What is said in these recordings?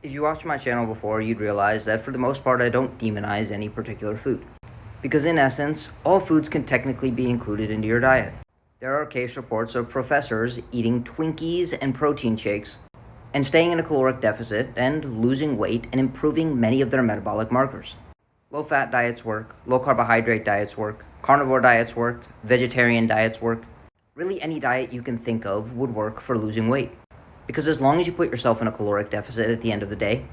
If you watched my channel before, you'd realize that for the most part I don't demonize any particular food. Because in essence, all foods can technically be included into your diet. There are case reports of professors eating Twinkies and protein shakes and staying in a caloric deficit and losing weight and improving many of their metabolic markers. Low-fat diets work, low-carbohydrate diets work, carnivore diets work, vegetarian diets work. Really any diet you can think of would work for losing weight. Because as long as you put yourself in a caloric deficit at the end of the day,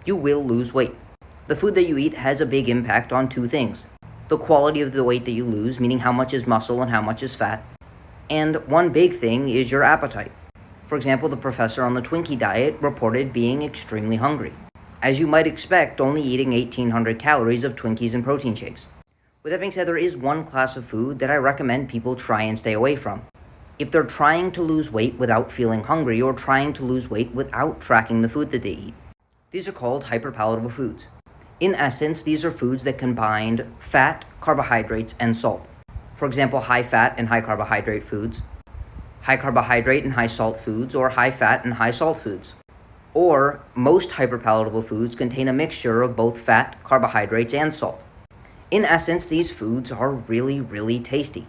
you will lose weight. The food that you eat has a big impact on two things. The quality of the weight that you lose, meaning how much is muscle and how much is fat. And one big thing is your appetite. For example, the professor on the Twinkie diet reported being extremely hungry. As you might expect, only eating 1,800 calories of Twinkies and protein shakes. With that being said, there is one class of food that I recommend people try and stay away from. If they're trying to lose weight without feeling hungry or trying to lose weight without tracking the food that they eat. These are called hyperpalatable foods. In essence, these are foods that combine fat, carbohydrates, and salt. For example, high fat and high carbohydrate foods, high carbohydrate and high salt foods, or high fat and high salt foods. Or most hyperpalatable foods contain a mixture of both fat, carbohydrates, and salt. In essence, these foods are really, really tasty.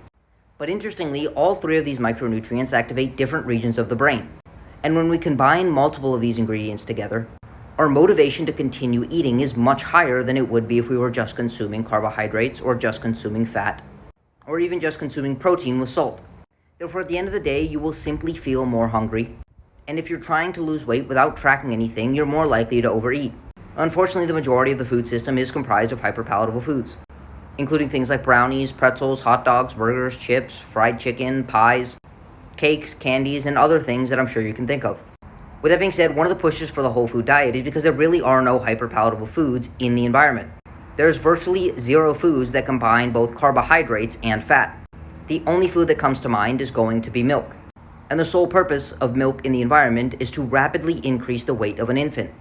But interestingly, all three of these micronutrients activate different regions of the brain. And when we combine multiple of these ingredients together, our motivation to continue eating is much higher than it would be if we were just consuming carbohydrates or just consuming fat, or even just consuming protein with salt. Therefore, at the end of the day, you will simply feel more hungry. And if you're trying to lose weight without tracking anything, you're more likely to overeat. Unfortunately, the majority of the food system is comprised of hyperpalatable foods, including things like brownies, pretzels, hot dogs, burgers, chips, fried chicken, pies, cakes, candies, and other things that I'm sure you can think of. With that being said, one of the pushes for the whole food diet is because there really are no hyperpalatable foods in the environment. There's virtually zero foods that combine both carbohydrates and fat. The only food that comes to mind is going to be milk. And the sole purpose of milk in the environment is to rapidly increase the weight of an infant.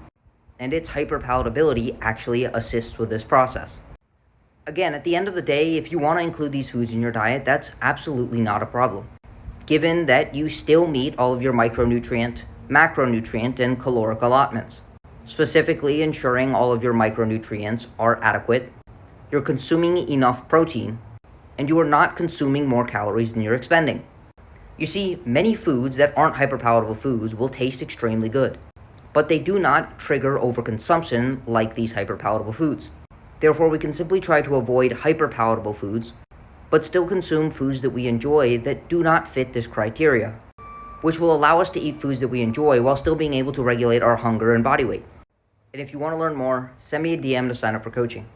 And its hyperpalatability actually assists with this process. Again, at the end of the day, if you want to include these foods in your diet, that's absolutely not a problem, given that you still meet all of your micronutrient, macronutrient, and caloric allotments, specifically ensuring all of your micronutrients are adequate, you're consuming enough protein, and you are not consuming more calories than you're expending. You see, many foods that aren't hyperpalatable foods will taste extremely good, but they do not trigger overconsumption like these hyperpalatable foods. Therefore, we can simply try to avoid hyperpalatable foods, but still consume foods that we enjoy that do not fit this criteria, which will allow us to eat foods that we enjoy while still being able to regulate our hunger and body weight. And if you want to learn more, send me a DM to sign up for coaching.